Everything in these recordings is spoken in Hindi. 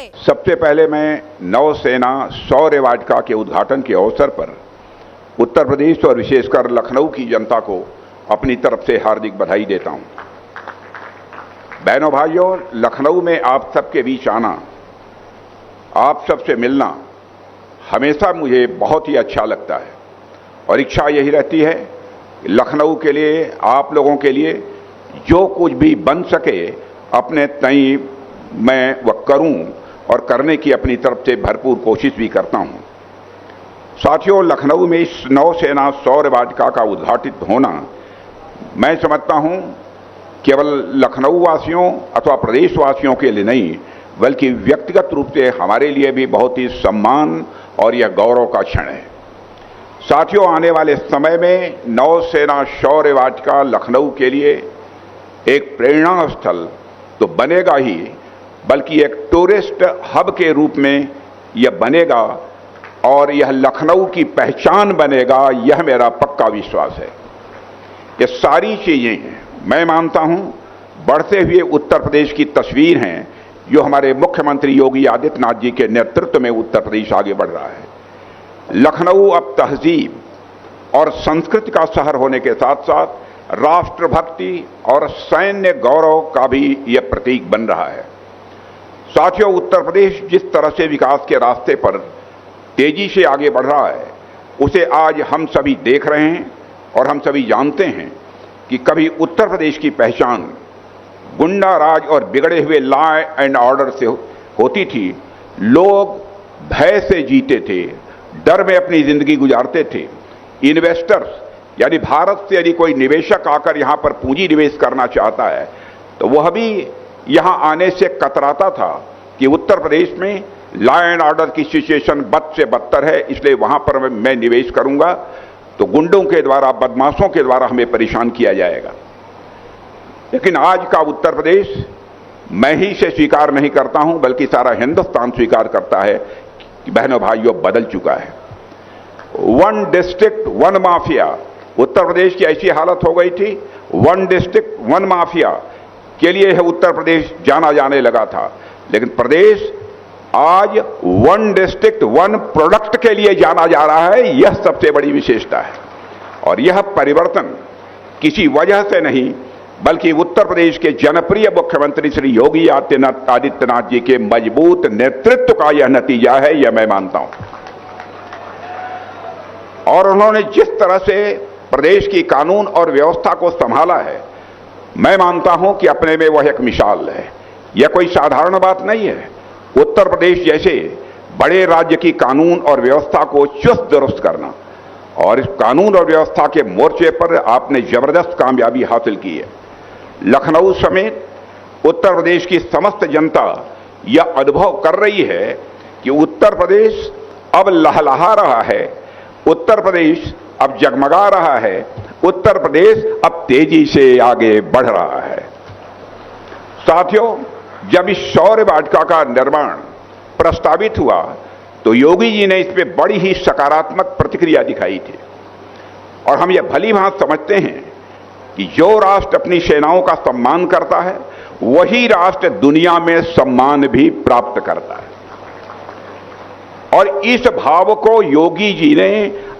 सबसे पहले मैं नौसेना शौर्य वाटिका के उद्घाटन के अवसर पर उत्तर प्रदेश और विशेषकर लखनऊ की जनता को अपनी तरफ से हार्दिक बधाई देता हूं। बहनों भाइयों, लखनऊ में आप सबके बीच आना, आप सबसे मिलना हमेशा मुझे बहुत ही अच्छा लगता है और इच्छा यही रहती है कि लखनऊ के लिए, आप लोगों के लिए जो कुछ भी बन सके अपने तई मैं वह करूं और करने की अपनी तरफ से भरपूर कोशिश भी करता हूं। साथियों, लखनऊ में इस नौसेना शौर्य वाटिका का उद्घाटित होना मैं समझता हूं केवल लखनऊ वासियों अथवा प्रदेशवासियों के लिए नहीं, बल्कि व्यक्तिगत रूप से हमारे लिए भी बहुत ही सम्मान और यह गौरव का क्षण है। साथियों, आने वाले समय में नौसेना शौर्य वाटिका लखनऊ के लिए एक प्रेरणा स्थल तो बनेगा ही, बल्कि एक टूरिस्ट हब के रूप में यह बनेगा और यह लखनऊ की पहचान बनेगा, यह मेरा पक्का विश्वास है। ये सारी चीजें मैं मानता हूं बढ़ते हुए उत्तर प्रदेश की तस्वीर हैं, जो हमारे मुख्यमंत्री योगी आदित्यनाथ जी के नेतृत्व में उत्तर प्रदेश आगे बढ़ रहा है। लखनऊ अब तहजीब और संस्कृति का शहर होने के साथ साथ राष्ट्रभक्ति और सैन्य गौरव का भी यह प्रतीक बन रहा है। साथियों, उत्तर प्रदेश जिस तरह से विकास के रास्ते पर तेजी से आगे बढ़ रहा है, उसे आज हम सभी देख रहे हैं और हम सभी जानते हैं कि कभी उत्तर प्रदेश की पहचान गुंडा राज और बिगड़े हुए लॉ एंड ऑर्डर से होती थी। लोग भय से जीते थे, डर में अपनी जिंदगी गुजारते थे। इन्वेस्टर्स यानी भारत से यदि कोई निवेशक आकर यहां पर पूंजी निवेश करना चाहता है तो वह भी यहां आने से कतराता था कि उत्तर प्रदेश में लॉ एंड ऑर्डर की सिचुएशन बद से बदतर है, इसलिए वहां पर मैं निवेश करूंगा तो गुंडों के द्वारा, बदमाशों के द्वारा हमें परेशान किया जाएगा। लेकिन आज का उत्तर प्रदेश मैं ही से स्वीकार नहीं करता हूं, बल्कि सारा हिंदुस्तान स्वीकार करता है कि बहनों भाइयों बदल चुका है। One district one mafia, Uttar Pradesh की ऐसी हालत हो गई थी, वन डिस्ट्रिक्ट वन माफिया के लिए यह उत्तर प्रदेश जाना जाने लगा था। लेकिन प्रदेश आज वन डिस्ट्रिक्ट वन प्रोडक्ट के लिए जाना जा रहा है, यह सबसे बड़ी विशेषता है। और यह परिवर्तन किसी वजह से नहीं, बल्कि उत्तर प्रदेश के जनप्रिय मुख्यमंत्री श्री योगी आदित्यनाथ जी के मजबूत नेतृत्व का यह नतीजा है, यह मैं मानता हूं। और उन्होंने जिस तरह से प्रदेश की कानून और व्यवस्था को संभाला है, मैं मानता हूं कि अपने में वह एक मिसाल है। यह कोई साधारण बात नहीं है। उत्तर प्रदेश जैसे बड़े राज्य की कानून और व्यवस्था को चुस्त दुरुस्त करना, और इस कानून और व्यवस्था के मोर्चे पर आपने जबरदस्त कामयाबी हासिल की है। लखनऊ समेत उत्तर प्रदेश की समस्त जनता यह अनुभव कर रही है कि उत्तर प्रदेश अब लहलहा रहा है, उत्तर प्रदेश अब जगमगा रहा है, उत्तर प्रदेश अब तेजी से आगे बढ़ रहा है। साथियों, जब इस शौर्य वाटिका का निर्माण प्रस्तावित हुआ तो योगी जी ने इस पे बड़ी ही सकारात्मक प्रतिक्रिया दिखाई थी। और हम यह भली भांति समझते हैं कि जो राष्ट्र अपनी सेनाओं का सम्मान करता है, वही राष्ट्र दुनिया में सम्मान भी प्राप्त करता है। और इस भाव को योगी जी ने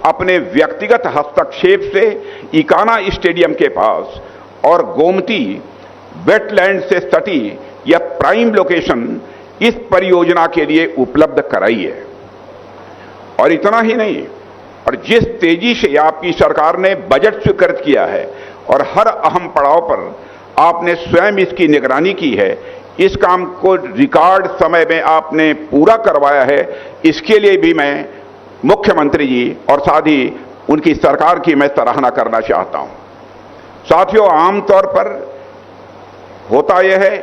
अपने व्यक्तिगत हस्तक्षेप से इकाना स्टेडियम के पास और गोमती वेटलैंड से सटी यह प्राइम लोकेशन इस परियोजना के लिए उपलब्ध कराई है। और इतना ही नहीं, और जिस तेजी से आपकी सरकार ने बजट स्वीकृत किया है और हर अहम पड़ाव पर आपने स्वयं इसकी निगरानी की है, इस काम को रिकॉर्ड समय में आपने पूरा करवाया है, इसके लिए भी मैं मुख्यमंत्री जी और साथ ही उनकी सरकार की मैं सराहना करना चाहता हूं। साथियों, आमतौर पर होता यह है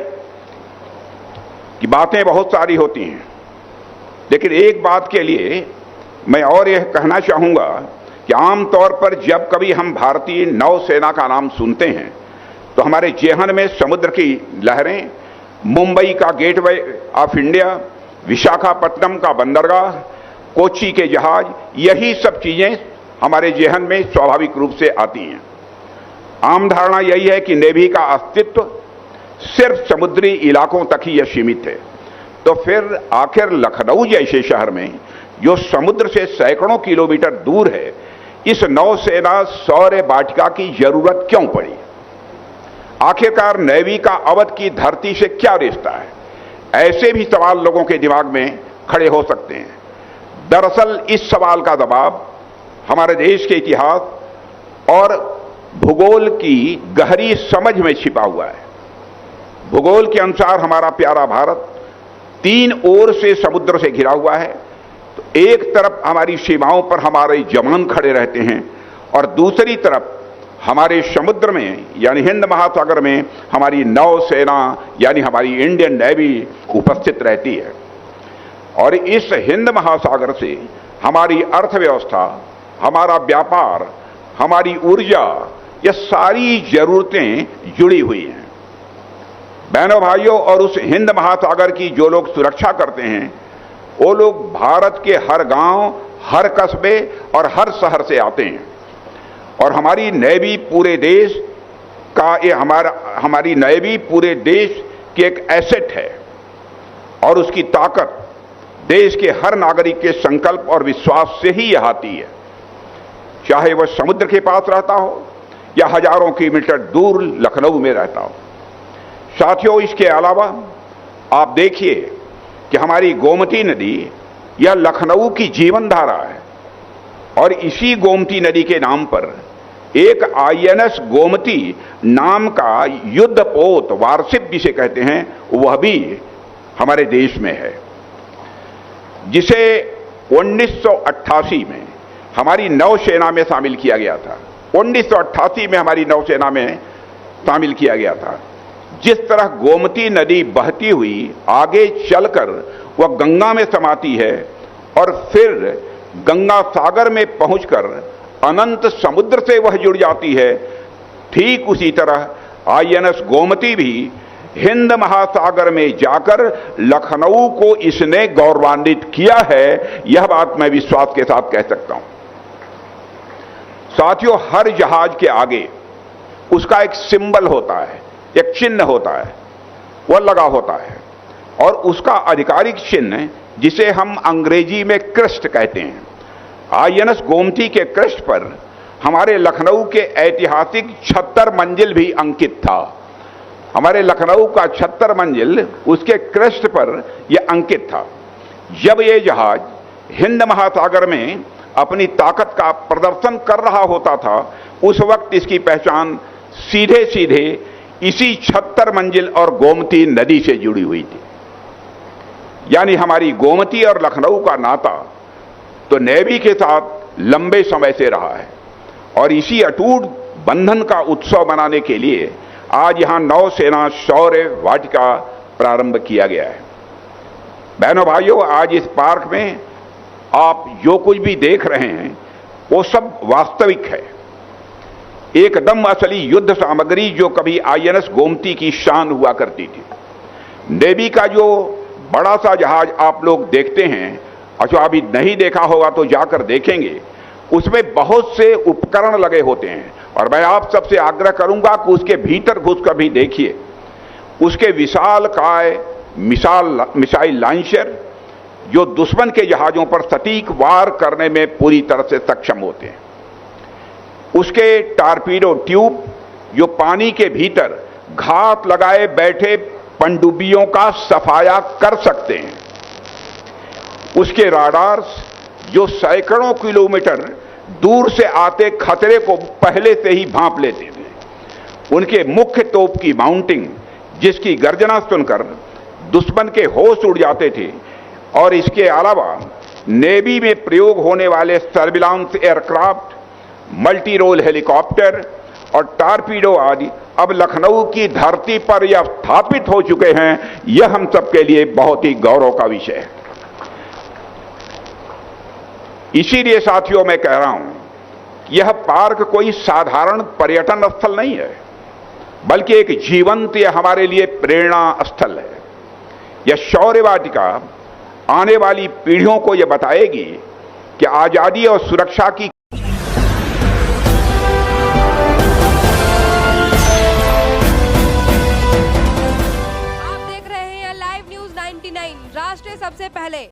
कि बातें बहुत सारी होती हैं, लेकिन एक बात के लिए मैं और यह कहना चाहूंगा कि आमतौर पर जब कभी हम भारतीय नौसेना का नाम सुनते हैं तो हमारे जेहन में समुद्र की लहरें, मुंबई का गेटवे ऑफ इंडिया, विशाखापट्टनम का बंदरगाह, कोच्चि के जहाज, यही सब चीजें हमारे जेहन में स्वाभाविक रूप से आती हैं। आम धारणा यही है कि नेवी का अस्तित्व सिर्फ समुद्री इलाकों तक ही यह सीमित है, तो फिर आखिर लखनऊ जैसे शहर में, जो समुद्र से सैकड़ों किलोमीटर दूर है, इस नौसेना शौर्य वाटिका की जरूरत क्यों पड़ी? आखिरकार नेवी का अवध की धरती से क्या रिश्ता है? ऐसे भी सवाल लोगों के दिमाग में खड़े हो सकते हैं। दरअसल इस सवाल का जवाब हमारे देश के इतिहास और भूगोल की गहरी समझ में छिपा हुआ है। भूगोल के अनुसार हमारा प्यारा भारत 3 ओर से समुद्र से घिरा हुआ है। तो एक तरफ हमारी सीमाओं पर हमारे जवान खड़े रहते हैं और दूसरी तरफ हमारे समुद्र में यानी हिंद महासागर में हमारी नौसेना यानी हमारी इंडियन नेवी उपस्थित रहती है। और इस हिंद महासागर से हमारी अर्थव्यवस्था, हमारा व्यापार, हमारी ऊर्जा, ये सारी जरूरतें जुड़ी हुई हैं। बहनों भाइयों, और उस हिंद महासागर की जो लोग सुरक्षा करते हैं, वो लोग भारत के हर गांव, हर कस्बे और हर शहर से आते हैं। और हमारी नेवी पूरे देश का, ये हमारी नेवी पूरे देश की एक एसेट है और उसकी ताकत देश के हर नागरिक के संकल्प और विश्वास से ही यह आती है, चाहे वह समुद्र के पास रहता हो या हजारों किलोमीटर दूर लखनऊ में रहता हो। साथियों, इसके अलावा आप देखिए कि हमारी गोमती नदी यह लखनऊ की जीवन धारा है और इसी गोमती नदी के नाम पर एक आईएनएस गोमती नाम का युद्धपोत वारशिप जिसे कहते हैं, वह भी हमारे देश में है, जिसे 1988 में हमारी नौसेना में शामिल किया गया था। 1988 में हमारी नौसेना में शामिल किया गया था। जिस तरह गोमती नदी बहती हुई आगे चलकर वह गंगा में समाती है और फिर गंगा सागर में पहुंचकर अनंत समुद्र से वह जुड़ जाती है, ठीक उसी तरह आईएनएस गोमती भी हिंद महासागर में जाकर लखनऊ को इसने गौरवान्वित किया है, यह बात मैं विश्वास के साथ कह सकता हूं। साथियों, हर जहाज के आगे उसका एक सिंबल होता है, एक चिन्ह होता है, वह लगा होता है और उसका आधिकारिक चिन्ह जिसे हम अंग्रेजी में क्रेस्ट कहते हैं। आईएनएस गोमती के क्रेस्ट पर हमारे लखनऊ के ऐतिहासिक 76 मंजिल भी अंकित था। हमारे लखनऊ का 76 मंजिल उसके क्रेस्ट पर यह अंकित था। जब यह जहाज हिंद महासागर में अपनी ताकत का प्रदर्शन कर रहा होता था, उस वक्त इसकी पहचान सीधे सीधे इसी 76 मंजिल और गोमती नदी से जुड़ी हुई थी। यानी हमारी गोमती और लखनऊ का नाता तो नेवी के साथ लंबे समय से रहा है और इसी अटूट बंधन का उत्सव मनाने के लिए आज यहां नौसेना शौर्य वाटिका प्रारंभ किया गया है। बहनों भाइयों, आज इस पार्क में आप जो कुछ भी देख रहे हैं वो सब वास्तविक है, एकदम असली युद्ध सामग्री जो कभी आईएनएस गोमती की शान हुआ करती थी। नेवी का जो बड़ा सा जहाज आप लोग देखते हैं, और जो अभी नहीं देखा होगा तो जाकर देखेंगे, उसमें बहुत से उपकरण लगे होते हैं और मैं आप सबसे आग्रह करूंगा कि उसके भीतर घुसकर भी देखिए। उसके विशालकाय मिसाइल लॉन्चर जो दुश्मन के जहाजों पर सटीक वार करने में पूरी तरह से सक्षम होते हैं, उसके टारपीडो ट्यूब जो पानी के भीतर घात लगाए बैठे पनडुब्बियों का सफाया कर सकते हैं, उसके राडार्स जो सैकड़ों किलोमीटर दूर से आते खतरे को पहले से ही भांप लेते थे, उनके मुख्य तोप की माउंटिंग जिसकी गर्जना सुनकर दुश्मन के होश उड़ जाते थे, और इसके अलावा नेवी में प्रयोग होने वाले surveillance aircraft, multi role helicopter और टारपीडो आदि अब लखनऊ की धरती पर यह स्थापित हो चुके हैं। यह हम सबके लिए बहुत ही गौरव का विषय है। इसीलिए साथियों मैं कह रहा हूं कि यह पार्क कोई साधारण पर्यटन स्थल नहीं है, बल्कि एक जीवंत यह हमारे लिए प्रेरणा स्थल है। यह शौर्य वाटिका आने वाली पीढ़ियों को यह बताएगी कि आजादी और सुरक्षा की आप देख रहे हैं लाइव न्यूज़ 9 99 राष्ट्र सबसे पहले।